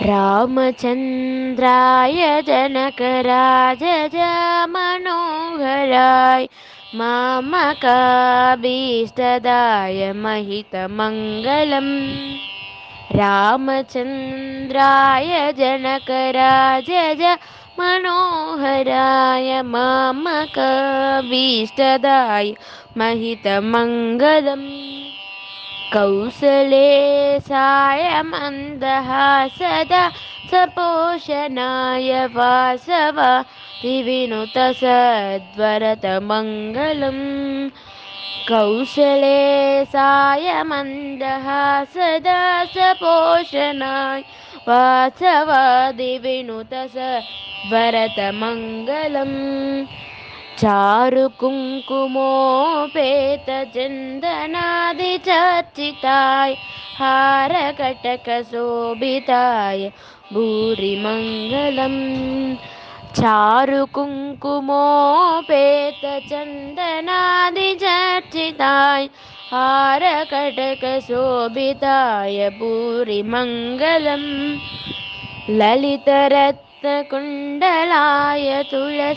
रामचन्द्राय जनकराजय Manoharrai मामकाभीष्टदाय महितमङ्गलम् रामचन्द्राय जनकराजय Manoharrai मामकाभीष्टदाय महितमङ्गलम् कौसलेशाय मन्दहासदा सपोषणाय वासवादिविनुतसद्वरतमङ्गलम् कौसलेशाय मन्दहासदा सपोषणाय वासवादिविनुतसद्वरतमङ्गलम् चारुकुङ्कुमोपेतचन्दनादिचर्चिताय हारकटकशोभिताय भूरिमङ्गलम् चारुकुङ्कुमोपेतचन्दनादिचर्चिताय हारकटकशोभिताय भूरिमङ्गलम् ललितरत्नकुण्डलाय तुलसीवनमालिकाय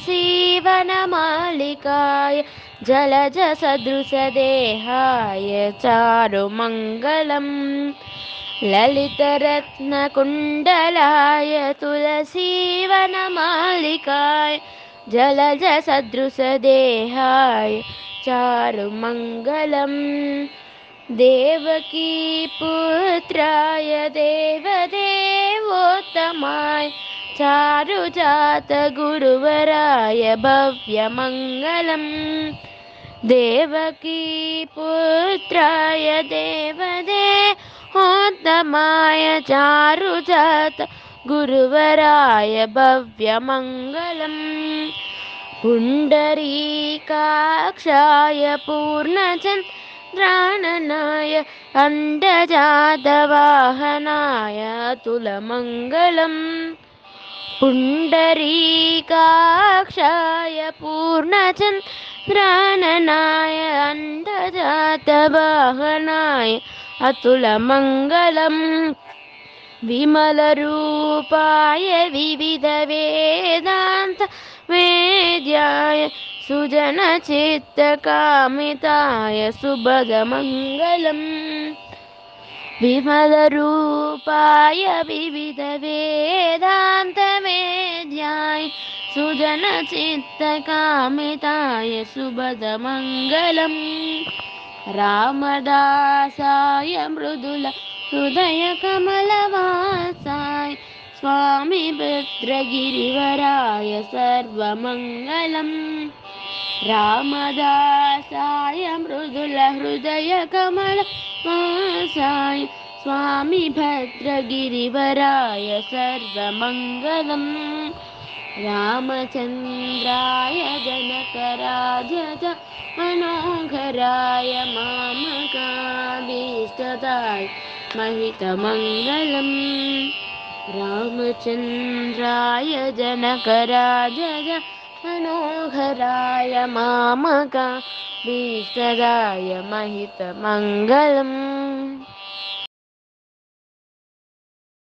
जलजसदृशदेहाय चारुमङ्गलम् ललितरत्नकुण्डलाय तुलसीवनमालिकाय जलजसदृशदेहाय चारुमङ्गलम् देवकीपुत्राय देवदेवोत्तमाय चारुजातगुरुवराय भव्यमङ्गलम् देवकीपुत्राय देवदेवोत्तमाय चारुजातगुरुवराय भव्यमङ्गलम् पुण्डरीकाक्षाय पूर्णचन्द्राननाय अण्डजातवाहनाय अतुलमङ्गलम् पुण्डरीकाक्षाय पूर्णचन्द्राननाय अण्डजातवाहनाय अतुलमङ्गलम् विमलरूपाय विविधवेदान्त वेद्याय सुजनचित्तकामिताय सुभगमङ्गलम् विमलरूपाय विविधवेदान्तवेद्याय सुजनचित्तकामिताय सुभगमङ्गलम् रामदासाय Mridul हृदयकमलवासाय Swami भद्रगिरिवराय सर्वमङ्गलम् रामदासाय Mridul हृदयकमलवासाय Swami भद्रगिरिवराय सर्वमङ्गलम् रामचन्द्राय जनकराजय Manoharrai मामकाभीष्टदाय महितमङ्गलम् रामचन्द्राय जनकराजय Manoharrai मामकाभीष्टदाय महितमङ्गलम्।